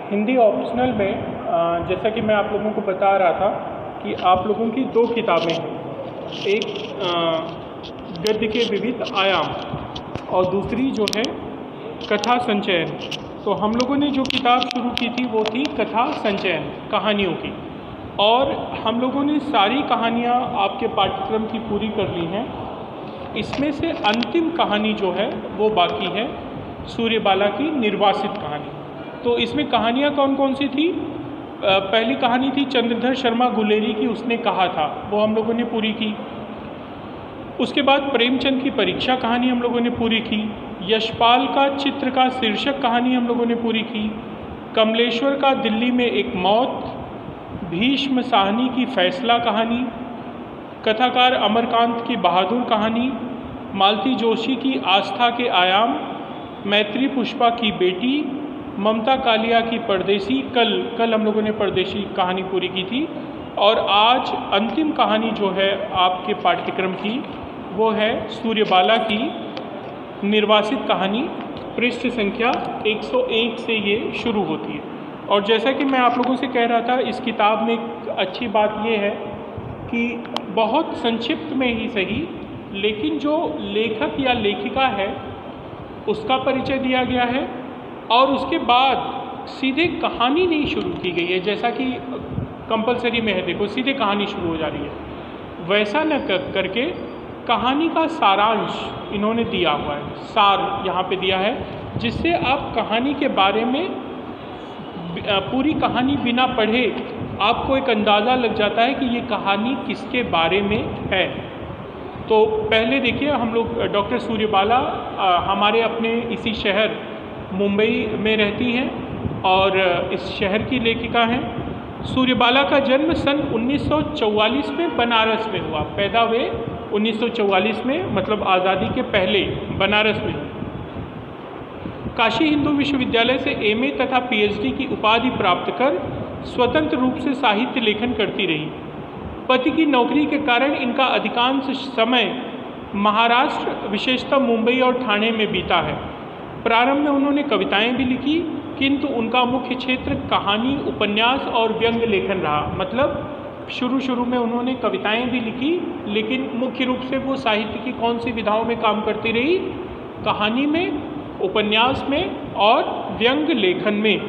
Hindi optional में जैसा कि मैं आप लोगों को बता रहा था कि आप लोगों की दो किताबें हैं, एक गद्य के विविध आयाम और दूसरी जो है कथा संचयन। तो हम लोगों ने जो किताब शुरू की थी वो थी कथा संचयन, कहानियों की, और हम लोगों ने सारी कहानियाँ आपके पाठ्यक्रम की पूरी कर ली हैं। इसमें से अंतिम कहानी जो है वो बाकी है, सूर्यबाला की निर्वासित कहानी। तो इसमें कहानियाँ कौन कौन सी थी? पहली कहानी थी चंद्रधर शर्मा गुलेरी की, उसने कहा था, वो हम लोगों ने पूरी की। उसके बाद प्रेमचंद की परीक्षा कहानी हम लोगों ने पूरी की। यशपाल का चित्र का शीर्षक कहानी हम लोगों ने पूरी की। कमलेश्वर का दिल्ली में एक मौत, भीष्म साहनी की फैसला कहानी, कथाकार अमरकांत की बहादुर कहानी, मालती जोशी की आस्था के आयाम, मैत्री पुष्पा की बेटी, ममता कालिया की परदेसी। कल हम लोगों ने परदेसी कहानी पूरी की थी। और आज अंतिम कहानी जो है आपके पाठ्यक्रम की वो है सूर्यबाला की निर्वासित कहानी। पृष्ठ संख्या 101 से ये शुरू होती है। और जैसा कि मैं आप लोगों से कह रहा था, इस किताब में एक अच्छी बात ये है कि बहुत संक्षिप्त में ही सही, लेकिन जो लेखक या लेखिका है उसका परिचय दिया गया है, और उसके बाद सीधे कहानी नहीं शुरू की गई है जैसा कि कंपलसरी में है। देखो, सीधे कहानी शुरू हो जा रही है, वैसा न करके कहानी का सारांश इन्होंने दिया हुआ है, सार यहाँ पे दिया है, जिससे आप कहानी के बारे में पूरी कहानी बिना पढ़े आपको एक अंदाज़ा लग जाता है कि ये कहानी किसके बारे में है। तो पहले देखिए, हम लोग डॉक्टर सूर्यबाला हमारे अपने इसी शहर मुंबई में रहती हैं और इस शहर की लेखिका हैं। सूर्यबाला का जन्म सन 1944 में बनारस में हुआ। पैदा हुए 1944 में, मतलब आज़ादी के पहले बनारस में। काशी हिंदू विश्वविद्यालय से एमए तथा पीएचडी की उपाधि प्राप्त कर स्वतंत्र रूप से साहित्य लेखन करती रही। पति की नौकरी के कारण इनका अधिकांश समय महाराष्ट्र, विशेषतः मुंबई और ठाणे में बीता है। प्रारंभ में उन्होंने कविताएं भी लिखी, किंतु उनका मुख्य क्षेत्र कहानी, उपन्यास और व्यंग्य लेखन रहा। मतलब शुरू में उन्होंने कविताएं भी लिखी, लेकिन मुख्य रूप से वो साहित्य की कौन सी विधाओं में काम करती रही? कहानी में, उपन्यास में और व्यंग्य लेखन में।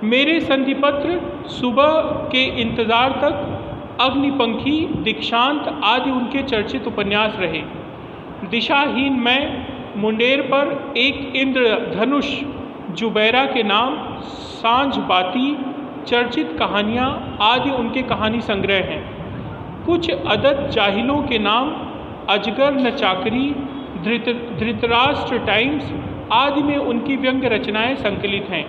मेरे संधिपत्र, सुबह के इंतज़ार तक, अग्निपंखी, दीक्षांत आदि उनके चर्चित उपन्यास रहे। दिशाहीन मैं, मुंडेर पर एक इंद्रधनुष, जुबैरा के नाम, सांझ बाती, चर्चित कहानियाँ आदि उनके कहानी संग्रह हैं। कुछ अदद जाहिलों के नाम, अजगर न चाकरी, धृतराष्ट्र टाइम्स आदि में उनकी व्यंग्य रचनाएं संकलित हैं।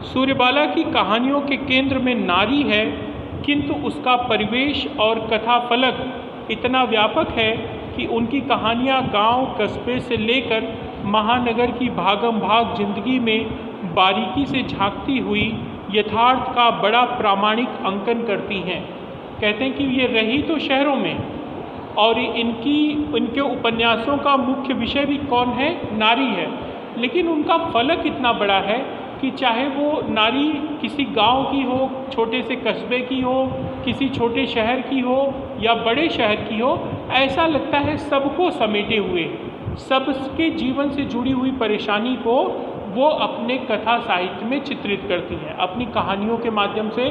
सूर्यबाला की कहानियों के केंद्र में नारी है, किंतु उसका परिवेश और कथा फलक इतना व्यापक है कि उनकी कहानियाँ गांव, कस्बे से लेकर महानगर की भागम भाग जिंदगी में बारीकी से झांकती हुई यथार्थ का बड़ा प्रामाणिक अंकन करती हैं। कहते हैं कि ये रही तो शहरों में, और इनके उपन्यासों का मुख्य विषय भी कौन है? नारी है। लेकिन उनका फलक इतना बड़ा है कि चाहे वो नारी किसी गांव की हो, छोटे से कस्बे की हो, किसी छोटे शहर की हो या बड़े शहर की हो, ऐसा लगता है सबको समेटे हुए, सबके जीवन से जुड़ी हुई परेशानी को वो अपने कथा साहित्य में चित्रित करती हैं। अपनी कहानियों के माध्यम से,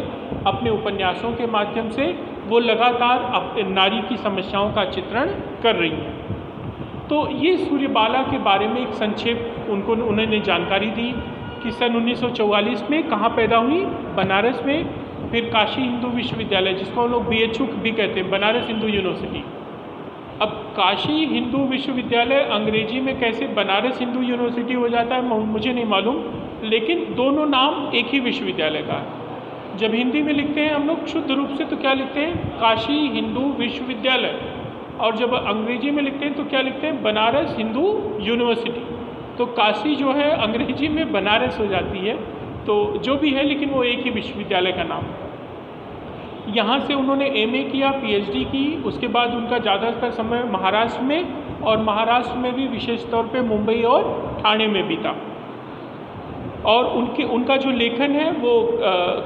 अपने उपन्यासों के माध्यम से वो लगातार नारी की समस्याओं का चित्रण कर रही हैं। तो ये सूर्यबाला के बारे में एक संक्षेप उन्होंने जानकारी दी कि सन 1944 में कहाँ पैदा हुई? बनारस में। फिर काशी हिंदू विश्वविद्यालय, जिसको हम लोग BHU भी कहते हैं, बनारस हिंदू यूनिवर्सिटी। अब काशी हिंदू विश्वविद्यालय अंग्रेजी में कैसे बनारस हिंदू यूनिवर्सिटी हो जाता है मुझे नहीं मालूम, लेकिन दोनों नाम एक ही विश्वविद्यालय का है। जब हिंदी में लिखते हैं हम लोग शुद्ध रूप से तो क्या लिखते हैं? काशी हिंदू विश्वविद्यालय। और जब अंग्रेजी में लिखते हैं तो क्या लिखते हैं? बनारस हिंदू यूनिवर्सिटी। तो काशी जो है अंग्रेजी में बनारस हो जाती है। तो जो भी है, लेकिन वो एक ही विश्वविद्यालय का नाम है। यहाँ से उन्होंने एमए किया, पीएचडी की। उसके बाद उनका ज़्यादातर समय महाराष्ट्र में, और महाराष्ट्र में भी विशेष तौर पे मुंबई और ठाणे में बीता। और उनका जो लेखन है वो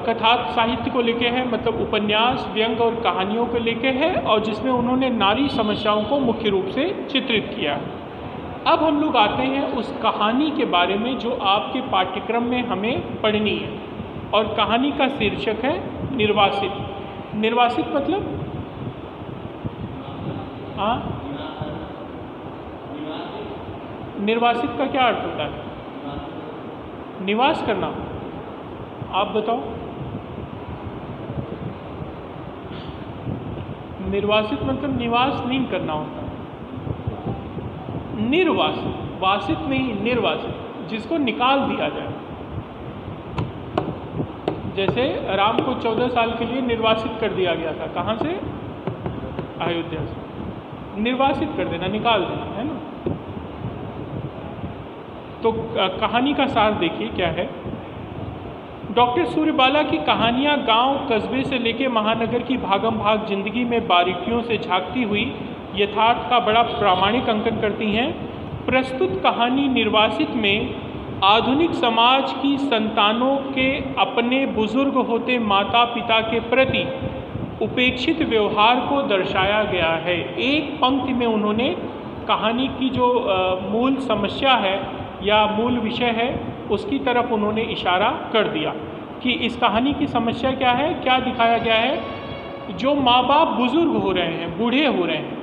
कथा साहित्य को लेके है, मतलब उपन्यास, व्यंग और कहानियों को लेके है, और जिसमें उन्होंने नारी समस्याओं को मुख्य रूप से चित्रित किया। अब हम लोग आते हैं उस कहानी के बारे में जो आपके पाठ्यक्रम में हमें पढ़नी है, और कहानी का शीर्षक है निर्वासित। निर्वासित मतलब निर्वासित का क्या अर्थ होता है? निवास करना। आप बताओ। निर्वासित मतलब निवास नहीं करना होता। निर्वासित, वासित नहीं, निर्वासित, जिसको निकाल दिया जाए। जैसे राम को 14 साल के लिए निर्वासित कर दिया गया था। कहाँ से? अयोध्या से। निर्वासित कर देना, निकाल देना, है ना। तो कहानी का सार देखिए क्या है। डॉक्टर सूर्यबाला की कहानियाँ गांव, कस्बे से लेकर महानगर की भागम भाग जिंदगी में बारीकियों से झांकती हुई यथार्थ का बड़ा प्रामाणिक अंकन करती हैं। प्रस्तुत कहानी निर्वासित में आधुनिक समाज की संतानों के अपने बुजुर्ग होते माता पिता के प्रति उपेक्षित व्यवहार को दर्शाया गया है। एक पंक्ति में उन्होंने कहानी की जो मूल समस्या है या मूल विषय है उसकी तरफ उन्होंने इशारा कर दिया कि इस कहानी की समस्या क्या है, क्या दिखाया गया है। जो माँ बाप बुजुर्ग हो रहे हैं, बूढ़े हो रहे हैं,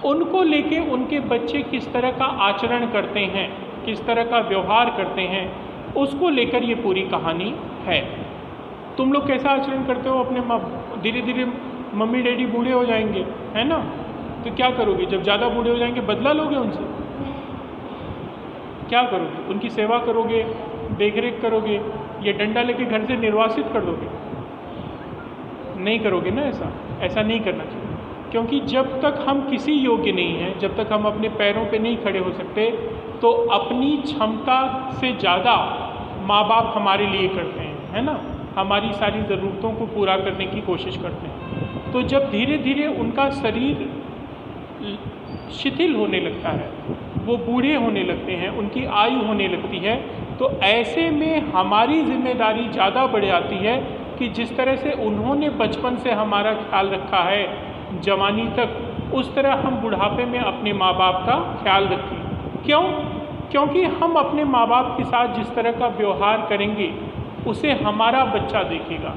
उनको लेके उनके बच्चे किस तरह का आचरण करते हैं, किस तरह का व्यवहार करते हैं, उसको लेकर ये पूरी कहानी है। तुम लोग कैसा आचरण करते हो अपने माँ? धीरे धीरे मम्मी डैडी बूढ़े हो जाएंगे, है ना, तो क्या करोगे? जब ज़्यादा बूढ़े हो जाएंगे बदला लोगे उनसे? क्या करोगे? उनकी सेवा करोगे, देखरेख करोगे, या डंडा लेके घर से निर्वासित कर दोगे? नहीं करोगे ना। ऐसा नहीं करना चाहिए, क्योंकि जब तक हम किसी योग्य नहीं हैं, जब तक हम अपने पैरों पे नहीं खड़े हो सकते, तो अपनी क्षमता से ज़्यादा माँ बाप हमारे लिए करते हैं, है ना। हमारी सारी ज़रूरतों को पूरा करने की कोशिश करते हैं। तो जब धीरे धीरे उनका शरीर शिथिल होने लगता है, वो बूढ़े होने लगते हैं, उनकी आयु होने लगती है, तो ऐसे में हमारी जिम्मेदारी ज़्यादा बढ़ जाती है कि जिस तरह से उन्होंने बचपन से हमारा ख्याल रखा है जवानी तक, उस तरह हम बुढ़ापे में अपने माँ बाप का ख्याल रखें। क्यों? क्योंकि हम अपने माँ बाप के साथ जिस तरह का व्यवहार करेंगे उसे हमारा बच्चा देखेगा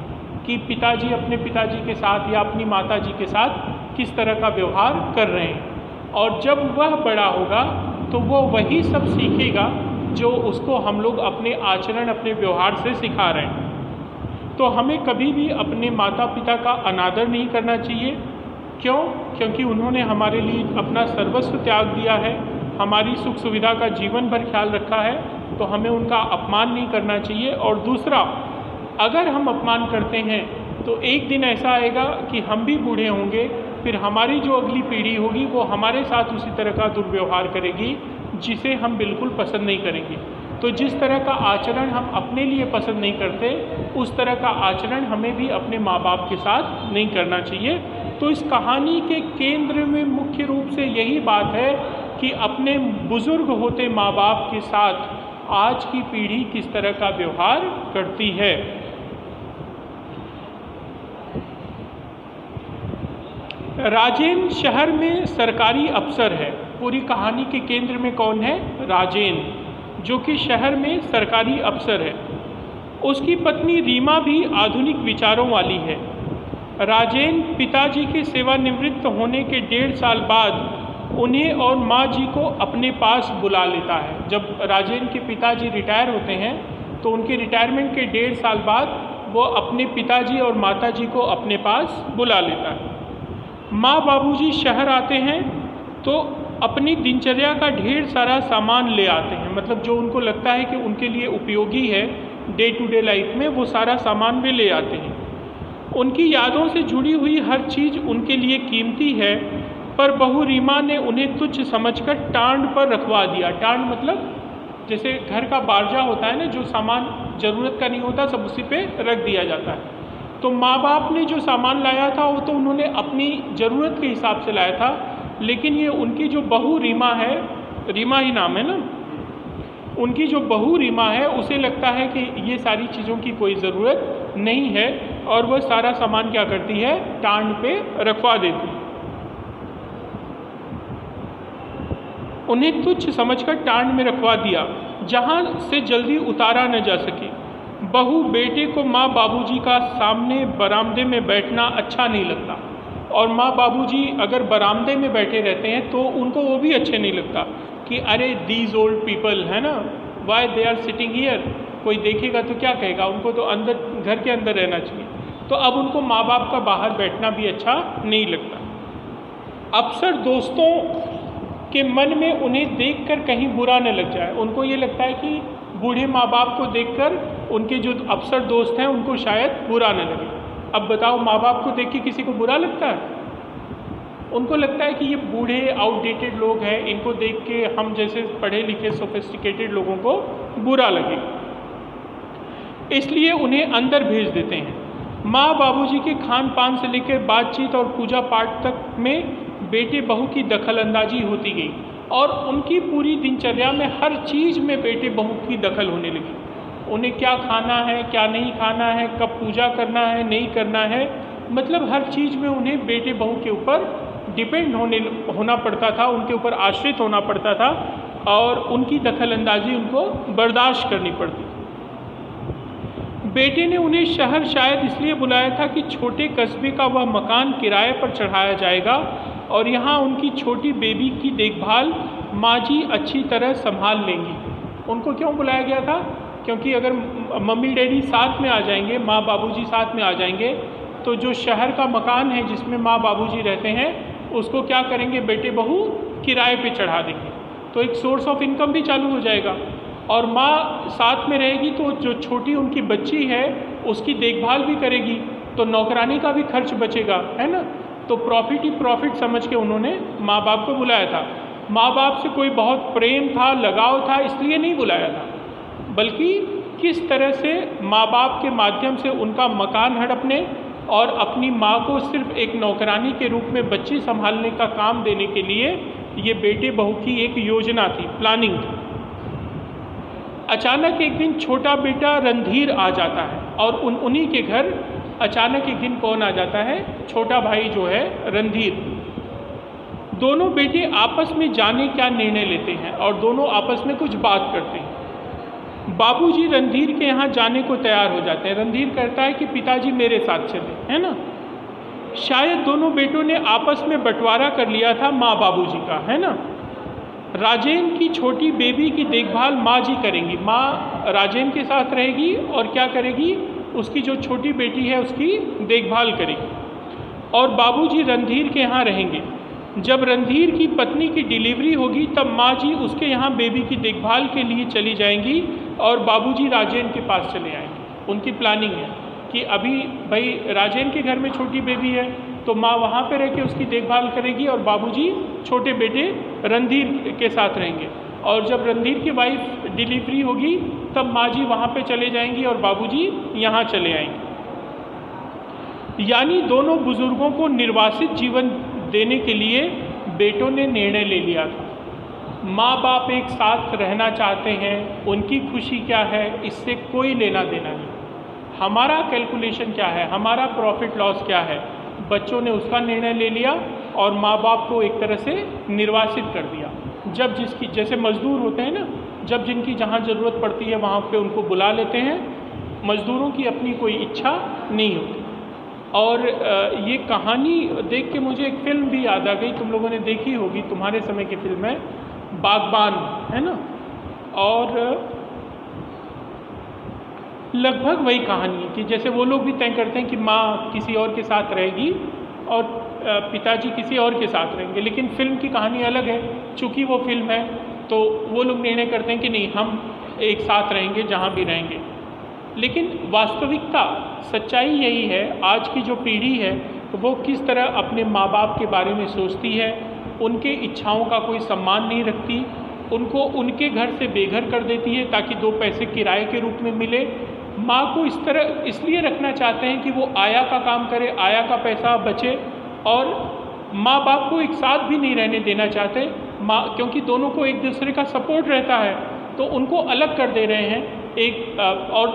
कि पिताजी अपने पिताजी के साथ या अपनी माताजी के साथ किस तरह का व्यवहार कर रहे हैं, और जब वह बड़ा होगा तो वो वही सब सीखेगा जो उसको हम लोग अपने आचरण, अपने व्यवहार से सिखा रहे हैं। तो हमें कभी भी अपने माता पिता का अनादर नहीं करना चाहिए। क्यों? क्योंकि उन्होंने हमारे लिए अपना सर्वस्व त्याग दिया है, हमारी सुख सुविधा का जीवन भर ख्याल रखा है, तो हमें उनका अपमान नहीं करना चाहिए। और दूसरा, अगर हम अपमान करते हैं तो एक दिन ऐसा आएगा कि हम भी बूढ़े होंगे, फिर हमारी जो अगली पीढ़ी होगी वो हमारे साथ उसी तरह का दुर्व्यवहार करेगी जिसे हम बिल्कुल पसंद नहीं करेंगे। तो जिस तरह का आचरण हम अपने लिए पसंद नहीं करते, उस तरह का आचरण हमें भी अपने माँ बाप के साथ नहीं करना चाहिए। तो इस कहानी के केंद्र में मुख्य रूप से यही बात है कि अपने बुजुर्ग होते माँ बाप के साथ आज की पीढ़ी किस तरह का व्यवहार करती है। राजेन शहर में सरकारी अफसर है। पूरी कहानी के केंद्र में कौन है? राजेन, जो कि शहर में सरकारी अफसर है। उसकी पत्नी रीमा भी आधुनिक विचारों वाली है। राजेन पिताजी के सेवानिवृत्त होने के 1.5 साल बाद उन्हें और माँ जी को अपने पास बुला लेता है। जब राजेन के पिताजी रिटायर होते हैं तो उनके रिटायरमेंट के 1.5 साल बाद वो अपने पिताजी और माताजी को अपने पास बुला लेता है। माँ बाबूजी शहर आते हैं तो अपनी दिनचर्या का ढेर सारा सामान ले आते हैं, मतलब जो उनको लगता है कि उनके लिए उपयोगी है डे टू डे लाइफ में, वो सारा सामान वे ले आते हैं। उनकी यादों से जुड़ी हुई हर चीज़ उनके लिए कीमती है, पर बहू रीमा ने उन्हें तुच्छ समझकर टांड पर रखवा दिया। टांड मतलब जैसे घर का बारजा होता है ना, जो सामान ज़रूरत का नहीं होता सब उसी पे रख दिया जाता है। तो माँ बाप ने जो सामान लाया था वो तो उन्होंने अपनी ज़रूरत के हिसाब से लाया था, लेकिन ये उनकी जो बहू रीमा है, रीमा ही नाम है ना, उनकी जो बहू रीमा है उसे लगता है कि ये सारी चीज़ों की कोई ज़रूरत नहीं है और वह सारा सामान क्या करती है, टांड पे रखवा देती है। उन्हें तुच्छ समझकर टांड में रखवा दिया जहाँ से जल्दी उतारा न जा सके। बहू बेटे को माँ बाबूजी का सामने बरामदे में बैठना अच्छा नहीं लगता, और माँ बाबूजी अगर बरामदे में बैठे रहते हैं तो उनको वो भी अच्छे नहीं लगता कि अरे दीज ओल्ड पीपल है ना, why they are sitting here, कोई देखेगा तो क्या कहेगा, उनको तो अंदर घर के अंदर रहना चाहिए। तो अब उनको माँ बाप का बाहर बैठना भी अच्छा नहीं लगता। अक्सर दोस्तों के मन में उन्हें देखकर कहीं बुरा न लग जाए, उनको ये लगता है कि बूढ़े माँ बाप को देखकर उनके जो अफसर दोस्त हैं उनको शायद बुरा न लगे। अब बताओ, माँ बाप को देख के किसी को बुरा लगता है? उनको लगता है कि ये बूढ़े आउटडेटेड लोग हैं, इनको देख के हम जैसे पढ़े लिखे सोफिस्टिकेटेड लोगों को बुरा लगे, इसलिए उन्हें अंदर भेज देते हैं। माँ बाबूजी के खान पान से लेकर बातचीत और पूजा पाठ तक में बेटे बहू की दखलंदाजी होती गई और उनकी पूरी दिनचर्या में हर चीज़ में बेटे बहू की दखल होने लगी। उन्हें क्या खाना है, क्या नहीं खाना है, कब पूजा करना है, नहीं करना है, मतलब हर चीज़ में उन्हें बेटे बहू के ऊपर डिपेंड होना पड़ता था, उनके ऊपर आश्रित होना पड़ता था और उनकी दखलंदाजी उनको बर्दाश्त करनी पड़ती। बेटे ने उन्हें शहर शायद इसलिए बुलाया था कि छोटे कस्बे का वह मकान किराए पर चढ़ाया जाएगा और यहाँ उनकी छोटी बेबी की देखभाल माँ जी अच्छी तरह संभाल लेंगी। उनको क्यों बुलाया गया था? क्योंकि अगर मम्मी डैडी साथ में आ जाएंगे, माँ बाबूजी साथ में आ जाएंगे, तो जो शहर का मकान है जिसमें माँ बाबूजी रहते हैं उसको क्या करेंगे, बेटे बहू किराए पे चढ़ा देंगे, तो एक सोर्स ऑफ इनकम भी चालू हो जाएगा। और माँ साथ में रहेगी तो जो छोटी उनकी बच्ची है उसकी देखभाल भी करेगी, तो नौकरानी का भी खर्च बचेगा, है ना। तो प्रॉफिट ही प्रॉफिट समझ के उन्होंने माँ बाप को बुलाया था। माँ बाप से कोई बहुत प्रेम था, लगाव था, इसलिए नहीं बुलाया था, बल्कि किस तरह से माँ बाप के माध्यम से उनका मकान हड़पने और अपनी माँ को सिर्फ एक नौकरानी के रूप में बच्ची संभालने का काम देने के लिए ये बेटे बहू की एक योजना थी, प्लानिंग थी। अचानक एक दिन छोटा बेटा रणधीर आ जाता है और उन्हीं के घर अचानक एक दिन कौन आ जाता है, छोटा भाई जो है रणधीर। दोनों बेटे आपस में जाने क्या निर्णय लेते हैं और दोनों आपस में कुछ बात करते हैं। बाबूजी रणधीर के यहाँ जाने को तैयार हो जाते हैं। रणधीर कहता है कि पिताजी मेरे साथ चले, है ना। शायद दोनों बेटों ने आपस में बंटवारा कर लिया था माँ बाबूजी का, है ना। राजेन की छोटी बेबी की देखभाल माँ जी करेंगी, माँ राजेन के साथ रहेगी और क्या करेगी, उसकी जो छोटी बेटी है उसकी देखभाल करेगी। और बाबूजी रणधीर के यहाँ रहेंगे। जब रणधीर की पत्नी की डिलीवरी होगी तब माँ जी उसके यहाँ बेबी की देखभाल के लिए चली जाएंगी और बाबूजी राजेन के पास चले आएंगे। उनकी प्लानिंग है कि अभी भाई राजेन के घर में छोटी बेबी है तो माँ वहाँ पे रह के उसकी देखभाल करेगी और बाबूजी छोटे बेटे रणधीर के साथ रहेंगे। और जब रणधीर की वाइफ डिलीवरी होगी तब माँ जी वहाँ पे चले जाएंगी और बाबूजी यहाँ चले आएंगे। यानी दोनों बुजुर्गों को निर्वासित जीवन देने के लिए बेटों ने निर्णय ले लिया था। माँ बाप एक साथ रहना चाहते हैं, उनकी खुशी क्या है इससे कोई लेना देना नहीं। हमारा कैलकुलेशन क्या है, हमारा प्रॉफिट लॉस क्या है, बच्चों ने उसका निर्णय ले लिया और माँ बाप को एक तरह से निर्वासित कर दिया। जब जिसकी जैसे मज़दूर होते हैं ना, जब जिनकी जहाँ ज़रूरत पड़ती है वहाँ पे उनको बुला लेते हैं। मज़दूरों की अपनी कोई इच्छा नहीं होती। और ये कहानी देख के मुझे एक फ़िल्म भी याद आ गई, तुम लोगों ने देखी होगी, तुम्हारे समय की फिल्म है बागबान, है ना। और लगभग वही कहानी है कि जैसे वो लोग भी तय करते हैं कि माँ किसी और के साथ रहेगी और पिताजी किसी और के साथ रहेंगे, लेकिन फ़िल्म की कहानी अलग है। चूँकि वो फिल्म है तो वो लोग निर्णय करते हैं कि नहीं, हम एक साथ रहेंगे जहाँ भी रहेंगे। लेकिन वास्तविकता सच्चाई यही है, आज की जो पीढ़ी है वो किस तरह अपने माँ बाप के बारे में सोचती है, उनके इच्छाओं का कोई सम्मान नहीं रखती, उनको उनके घर से बेघर कर देती है ताकि 2 पैसे किराए के रूप में मिले। माँ को इस तरह इसलिए रखना चाहते हैं कि वो आया का काम करे, आया का पैसा बचे, और माँ बाप को एक साथ भी नहीं रहने देना चाहते माँ, क्योंकि दोनों को एक दूसरे का सपोर्ट रहता है। तो उनको अलग कर दे रहे हैं। एक और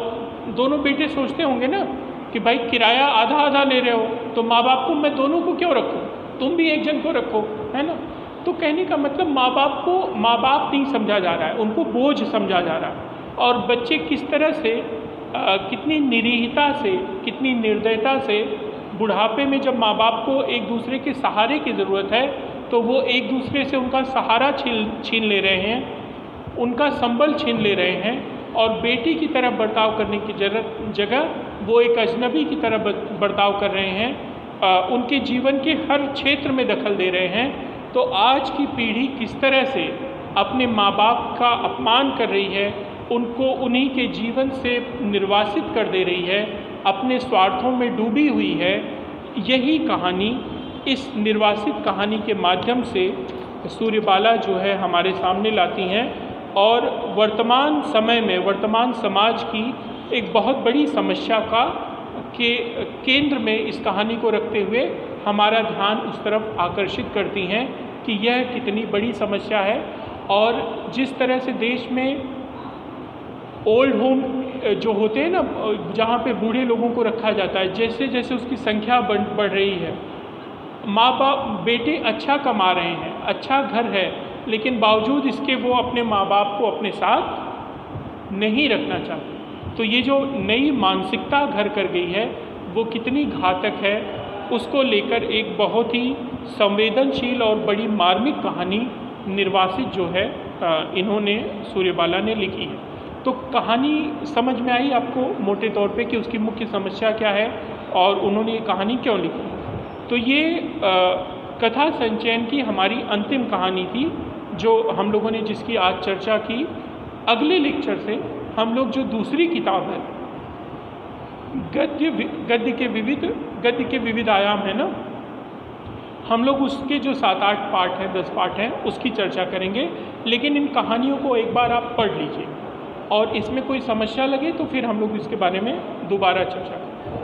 दोनों बेटे सोचते होंगे ना कि भाई किराया आधा आधा ले रहे हो, तो माँ बाप को मैं दोनों को क्यों रखूँ, तुम भी एक जन को रखो, है ना। तो कहने का मतलब माँ बाप को माँ बाप नहीं समझा जा रहा है, उनको बोझ समझा जा रहा है। और बच्चे किस तरह से कितनी निरीहता से, कितनी निर्दयता से बुढ़ापे में जब माँ बाप को एक दूसरे के सहारे की ज़रूरत है तो वो एक दूसरे से उनका सहारा छीन ले रहे हैं, उनका संबल छीन ले रहे हैं, और बेटी की तरह बर्ताव करने की जगह वो एक अजनबी की तरह बर्ताव कर रहे हैं, उनके जीवन के हर क्षेत्र में दखल दे रहे हैं। तो आज की पीढ़ी किस तरह से अपने माँ बाप का अपमान कर रही है, उनको उन्हीं के जीवन से निर्वासित कर दे रही है, अपने स्वार्थों में डूबी हुई है, यही कहानी, इस निर्वासित कहानी के माध्यम से सूर्यबाला जो है हमारे सामने लाती हैं। और वर्तमान समय में, वर्तमान समाज की एक बहुत बड़ी समस्या का के केंद्र में इस कहानी को रखते हुए हमारा ध्यान उस तरफ आकर्षित करती हैं कि यह कितनी बड़ी समस्या है। और जिस तरह से देश में ओल्ड होम जो होते हैं ना, जहाँ पे बूढ़े लोगों को रखा जाता है, जैसे जैसे उसकी संख्या बढ़ रही है, माँ बाप बेटे अच्छा कमा रहे हैं, अच्छा घर है, लेकिन बावजूद इसके वो अपने माँ बाप को अपने साथ नहीं रखना चाहते। तो ये जो नई मानसिकता घर कर गई है वो कितनी घातक है, उसको लेकर एक बहुत ही संवेदनशील और बड़ी मार्मिक कहानी निर्वासित जो है इन्होंने, सूर्यबाला ने लिखी है। तो कहानी समझ में आई आपको मोटे तौर पे कि उसकी मुख्य समस्या क्या है और उन्होंने ये कहानी क्यों लिखी। तो ये कथा संचयन की हमारी अंतिम कहानी थी जो हम लोगों ने, जिसकी आज चर्चा की। अगले लेक्चर से हम लोग जो दूसरी किताब है गद्य के विविध आयाम है ना, हम लोग उसके जो 7-8 पार्ट हैं, 10 पार्ट हैं, उसकी चर्चा करेंगे। लेकिन इन कहानियों को एक बार आप पढ़ लीजिए और इसमें कोई समस्या लगे तो फिर हम लोग इसके बारे में दोबारा चर्चा करें।